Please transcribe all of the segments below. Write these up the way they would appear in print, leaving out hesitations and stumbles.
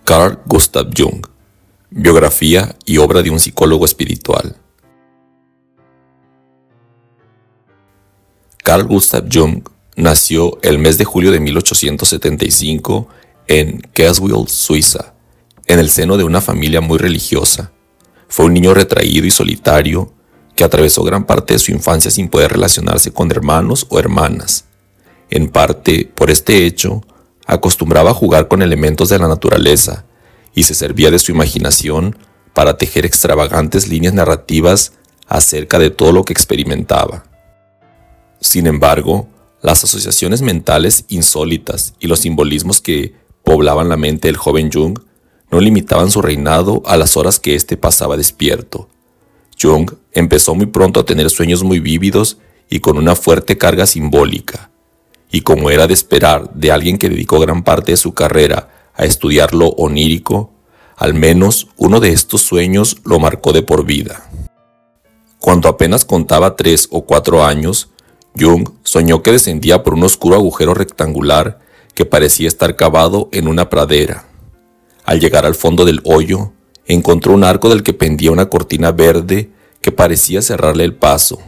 Carl Gustav Jung, biografía y obra de un psicólogo espiritual. Carl Gustav Jung nació el mes de julio de 1875 en Kitzbühel, Suiza, en el seno de una familia muy religiosa. Fue un niño retraído y solitario que atravesó gran parte de su infancia sin poder relacionarse con hermanos o hermanas. En parte, por este hecho, acostumbraba a jugar con elementos de la naturaleza y se servía de su imaginación para tejer extravagantes líneas narrativas acerca de todo lo que experimentaba. Sin embargo, las asociaciones mentales insólitas y los simbolismos que poblaban la mente del joven Jung no limitaban su reinado a las horas que éste pasaba despierto. Jung empezó muy pronto a tener sueños muy vívidos y con una fuerte carga simbólica. Y como era de esperar de alguien que dedicó gran parte de su carrera a estudiar lo onírico, al menos uno de estos sueños lo marcó de por vida. Cuando apenas contaba 3 o 4 años, Jung soñó que descendía por un oscuro agujero rectangular que parecía estar cavado en una pradera. Al llegar al fondo del hoyo, encontró un arco del que pendía una cortina verde que parecía cerrarle el paso.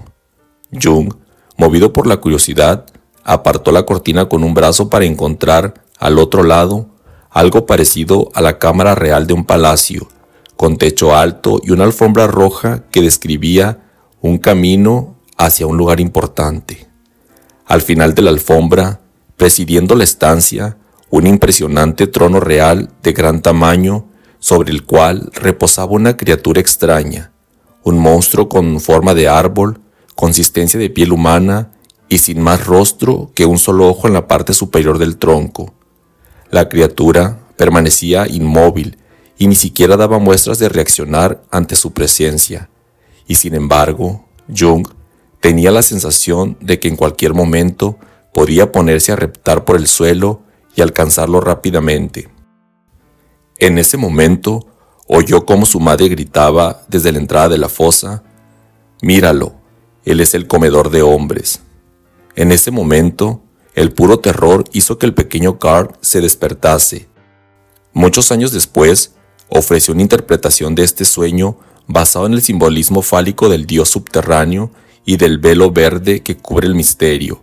Jung, movido por la curiosidad, apartó la cortina con un brazo para encontrar, al otro lado, algo parecido a la cámara real de un palacio, con techo alto y una alfombra roja que describía un camino hacia un lugar importante. Al final de la alfombra, presidiendo la estancia, un impresionante trono real de gran tamaño sobre el cual reposaba una criatura extraña, un monstruo con forma de árbol, consistencia de piel humana y sin más rostro que un solo ojo en la parte superior del tronco. La criatura permanecía inmóvil y ni siquiera daba muestras de reaccionar ante su presencia, y sin embargo, Jung tenía la sensación de que en cualquier momento podía ponerse a reptar por el suelo y alcanzarlo rápidamente. En ese momento, oyó cómo su madre gritaba desde la entrada de la fosa: «Míralo, él es el comedor de hombres». En ese momento, el puro terror hizo que el pequeño Carl se despertase. Muchos años después, ofreció una interpretación de este sueño basado en el simbolismo fálico del dios subterráneo y del velo verde que cubre el misterio.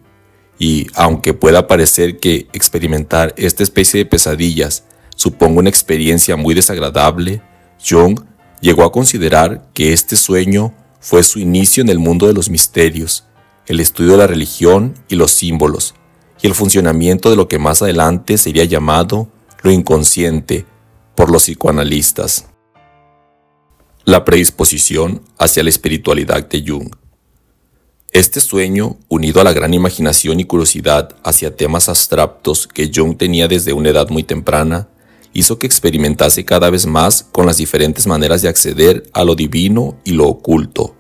Y, aunque pueda parecer que experimentar esta especie de pesadillas suponga una experiencia muy desagradable, Jung llegó a considerar que este sueño fue su inicio en el mundo de los misterios, el estudio de la religión y los símbolos, y el funcionamiento de lo que más adelante sería llamado lo inconsciente por los psicoanalistas. La predisposición hacia la espiritualidad de Jung. Este sueño, unido a la gran imaginación y curiosidad hacia temas abstractos que Jung tenía desde una edad muy temprana, hizo que experimentase cada vez más con las diferentes maneras de acceder a lo divino y lo oculto,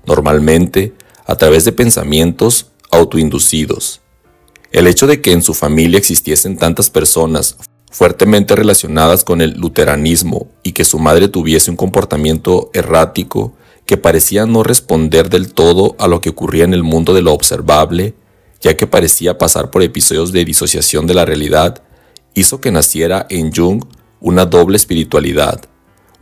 normalmente a través de pensamientos autoinducidos. El hecho de que en su familia existiesen tantas personas fuertemente relacionadas con el luteranismo y que su madre tuviese un comportamiento errático que parecía no responder del todo a lo que ocurría en el mundo de lo observable, ya que parecía pasar por episodios de disociación de la realidad, hizo que naciera en Jung una doble espiritualidad,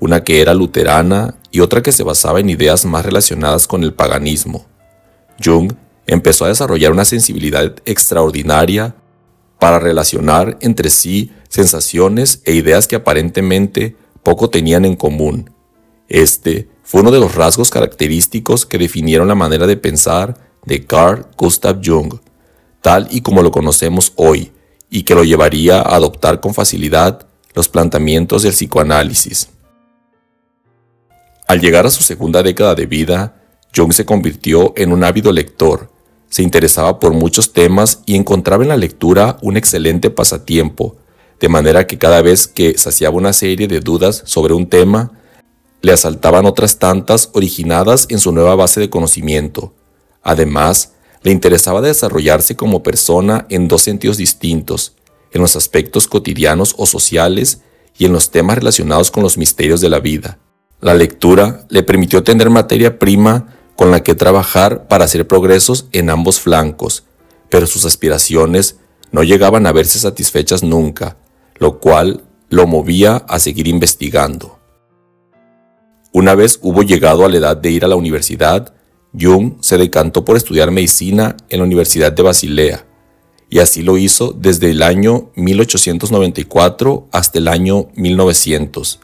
una que era luterana y otra que se basaba en ideas más relacionadas con el paganismo. Jung empezó a desarrollar una sensibilidad extraordinaria para relacionar entre sí sensaciones e ideas que aparentemente poco tenían en común. Este fue uno de los rasgos característicos que definieron la manera de pensar de Carl Gustav Jung, tal y como lo conocemos hoy, y que lo llevaría a adoptar con facilidad los planteamientos del psicoanálisis. Al llegar a su segunda década de vida, Jung se convirtió en un ávido lector, se interesaba por muchos temas y encontraba en la lectura un excelente pasatiempo, de manera que cada vez que saciaba una serie de dudas sobre un tema, le asaltaban otras tantas originadas en su nueva base de conocimiento. Además, le interesaba desarrollarse como persona en dos sentidos distintos, en los aspectos cotidianos o sociales y en los temas relacionados con los misterios de la vida. La lectura le permitió tener materia prima con la que trabajar para hacer progresos en ambos flancos, pero sus aspiraciones no llegaban a verse satisfechas nunca, lo cual lo movía a seguir investigando. Una vez hubo llegado a la edad de ir a la universidad, Jung se decantó por estudiar medicina en la Universidad de Basilea, y así lo hizo desde el año 1894 hasta el año 1900.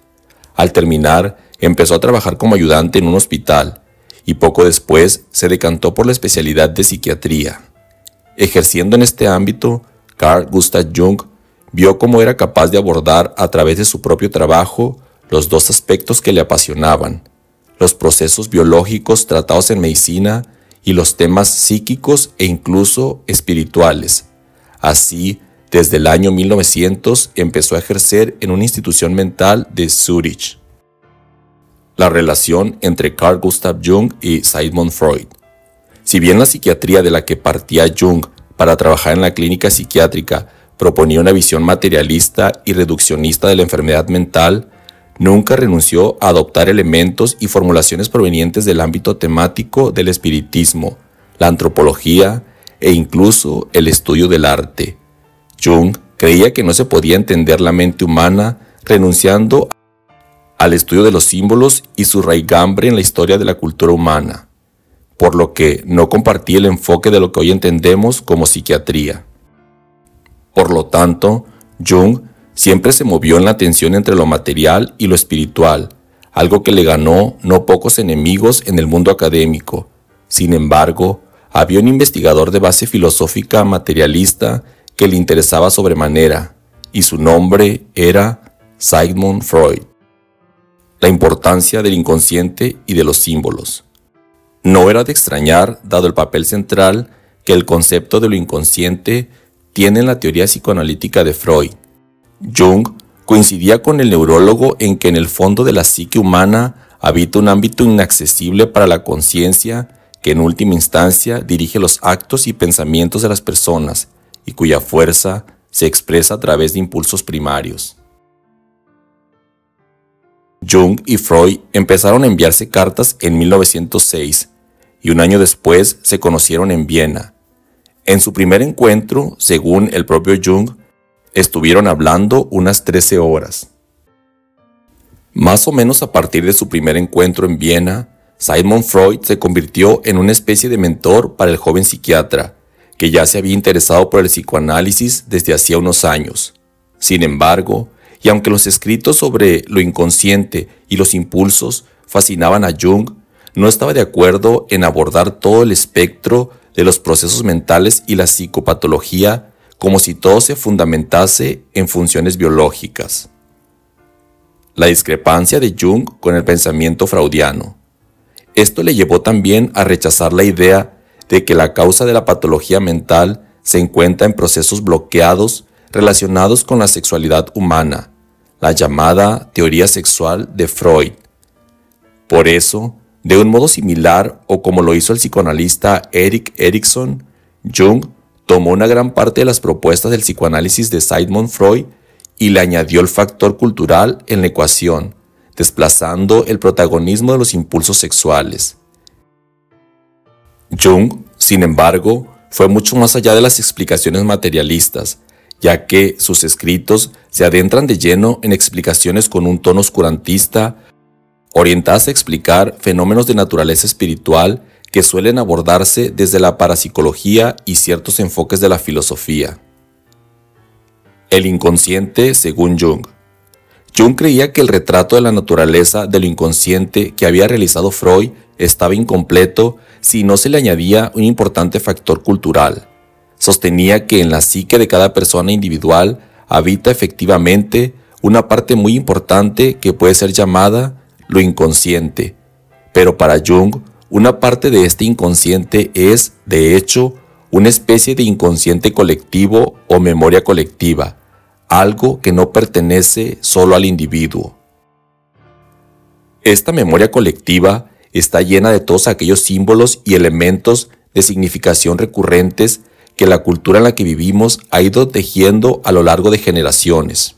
Al terminar, empezó a trabajar como ayudante en un hospital, y poco después se decantó por la especialidad de psiquiatría. Ejerciendo en este ámbito, Carl Gustav Jung vio cómo era capaz de abordar a través de su propio trabajo los dos aspectos que le apasionaban: los procesos biológicos tratados en medicina y los temas psíquicos e incluso espirituales. Así, desde el año 1900 empezó a ejercer en una institución mental de Zúrich. La relación entre Carl Gustav Jung y Sigmund Freud. Si bien la psiquiatría de la que partía Jung para trabajar en la clínica psiquiátrica proponía una visión materialista y reduccionista de la enfermedad mental, nunca renunció a adoptar elementos y formulaciones provenientes del ámbito temático del espiritismo, la antropología e incluso el estudio del arte. Jung creía que no se podía entender la mente humana renunciando al estudio de los símbolos y su raigambre en la historia de la cultura humana, por lo que no compartía el enfoque de lo que hoy entendemos como psiquiatría. Por lo tanto, Jung siempre se movió en la tensión entre lo material y lo espiritual, algo que le ganó no pocos enemigos en el mundo académico. Sin embargo, había un investigador de base filosófica materialista que le interesaba sobremanera, y su nombre era Sigmund Freud. La importancia del inconsciente y de los símbolos. No era de extrañar, dado el papel central que el concepto de lo inconsciente tiene en la teoría psicoanalítica de Freud. Jung coincidía con el neurólogo en que en el fondo de la psique humana habita un ámbito inaccesible para la conciencia que en última instancia dirige los actos y pensamientos de las personas y cuya fuerza se expresa a través de impulsos primarios. Jung y Freud empezaron a enviarse cartas en 1906 y un año después se conocieron en Viena. En su primer encuentro, según el propio Jung, estuvieron hablando unas 13 horas. Más o menos a partir de su primer encuentro en Viena, Sigmund Freud se convirtió en una especie de mentor para el joven psiquiatra, que ya se había interesado por el psicoanálisis desde hacía unos años. Sin embargo, y aunque los escritos sobre lo inconsciente y los impulsos fascinaban a Jung, no estaba de acuerdo en abordar todo el espectro de los procesos mentales y la psicopatología como si todo se fundamentase en funciones biológicas. La discrepancia de Jung con el pensamiento freudiano. Esto le llevó también a rechazar la idea de que la causa de la patología mental se encuentra en procesos bloqueados relacionados con la sexualidad humana, la llamada teoría sexual de Freud. Por eso, de un modo similar o como lo hizo el psicoanalista Erik Erikson, Jung tomó una gran parte de las propuestas del psicoanálisis de Sigmund Freud y le añadió el factor cultural en la ecuación, desplazando el protagonismo de los impulsos sexuales. Jung, sin embargo, fue mucho más allá de las explicaciones materialistas, ya que sus escritos se adentran de lleno en explicaciones con un tono oscurantista, orientadas a explicar fenómenos de naturaleza espiritual que suelen abordarse desde la parapsicología y ciertos enfoques de la filosofía. El inconsciente según Jung. Jung creía que el retrato de la naturaleza de lo inconsciente que había realizado Freud estaba incompleto si no se le añadía un importante factor cultural. Sostenía que en la psique de cada persona individual habita efectivamente una parte muy importante que puede ser llamada lo inconsciente, pero para Jung, una parte de este inconsciente es, de hecho, una especie de inconsciente colectivo o memoria colectiva, algo que no pertenece solo al individuo. Esta memoria colectiva está llena de todos aquellos símbolos y elementos de significación recurrentes que la cultura en la que vivimos ha ido tejiendo a lo largo de generaciones.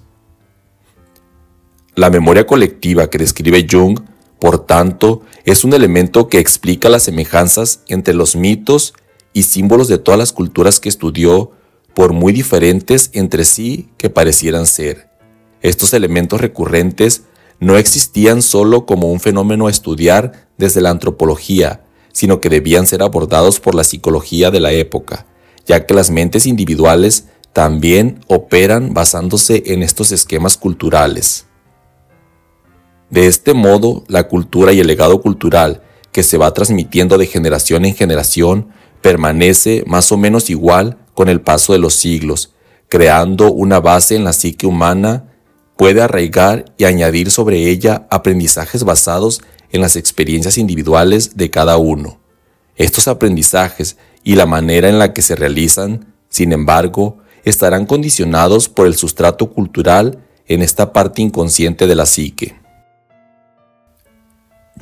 La memoria colectiva que describe Jung, por tanto, es un elemento que explica las semejanzas entre los mitos y símbolos de todas las culturas que estudió, por muy diferentes entre sí que parecieran ser. Estos elementos recurrentes no existían solo como un fenómeno a estudiar desde la antropología, sino que debían ser abordados por la psicología de la época, ya que las mentes individuales también operan basándose en estos esquemas culturales. De este modo, la cultura y el legado cultural que se va transmitiendo de generación en generación permanece más o menos igual con el paso de los siglos, creando una base en la psique humana. Puede arraigar y añadir sobre ella aprendizajes basados en las experiencias individuales de cada uno. Estos aprendizajes y la manera en la que se realizan, sin embargo, estarán condicionados por el sustrato cultural en esta parte inconsciente de la psique.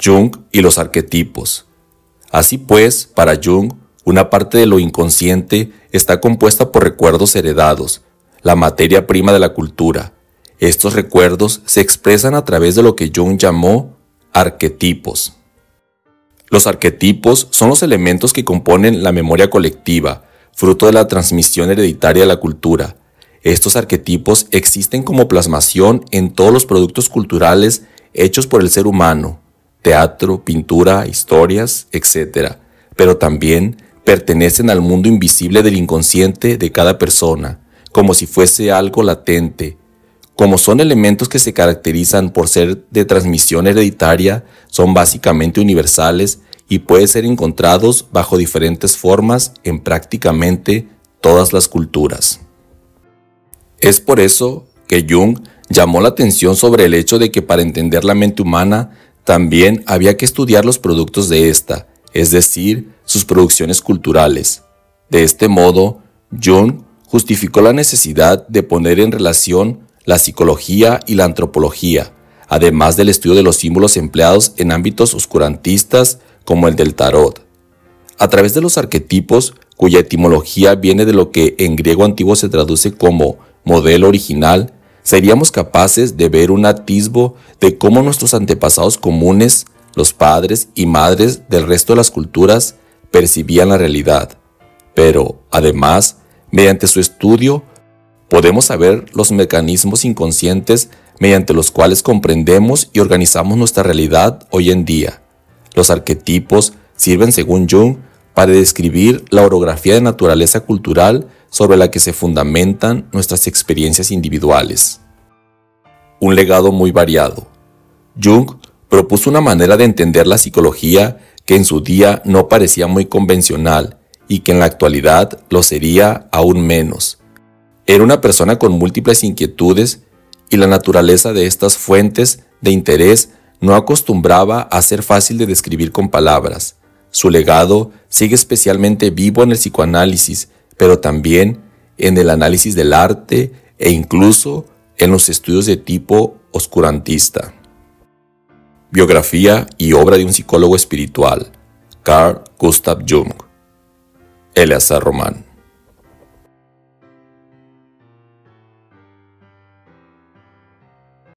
Jung y los arquetipos. Así pues, para Jung, una parte de lo inconsciente está compuesta por recuerdos heredados, la materia prima de la cultura. Estos recuerdos se expresan a través de lo que Jung llamó arquetipos. Los arquetipos son los elementos que componen la memoria colectiva, fruto de la transmisión hereditaria de la cultura. Estos arquetipos existen como plasmación en todos los productos culturales hechos por el ser humano, teatro, pintura, historias, etc., pero también pertenecen al mundo invisible del inconsciente de cada persona, como si fuese algo latente. Como son elementos que se caracterizan por ser de transmisión hereditaria, son básicamente universales y pueden ser encontrados bajo diferentes formas en prácticamente todas las culturas. Es por eso que Jung llamó la atención sobre el hecho de que para entender la mente humana también había que estudiar los productos de ésta, es decir, sus producciones culturales. De este modo, Jung justificó la necesidad de poner en relación la psicología y la antropología, además del estudio de los símbolos empleados en ámbitos oscurantistas como el del tarot. A través de los arquetipos, cuya etimología viene de lo que en griego antiguo se traduce como modelo original, seríamos capaces de ver un atisbo de cómo nuestros antepasados comunes, los padres y madres del resto de las culturas, percibían la realidad. Pero, además, mediante su estudio, podemos saber los mecanismos inconscientes mediante los cuales comprendemos y organizamos nuestra realidad hoy en día. Los arquetipos sirven, según Jung, para describir la orografía de naturaleza cultural sobre la que se fundamentan nuestras experiencias individuales. Un legado muy variado. Jung propuso una manera de entender la psicología que en su día no parecía muy convencional y que en la actualidad lo sería aún menos. Era una persona con múltiples inquietudes y la naturaleza de estas fuentes de interés no acostumbraba a ser fácil de describir con palabras. Su legado sigue especialmente vivo en el psicoanálisis, pero también en el análisis del arte e incluso en los estudios de tipo oscurantista. Biografía y obra de un psicólogo espiritual, Carl Gustav Jung. Eleazar Román.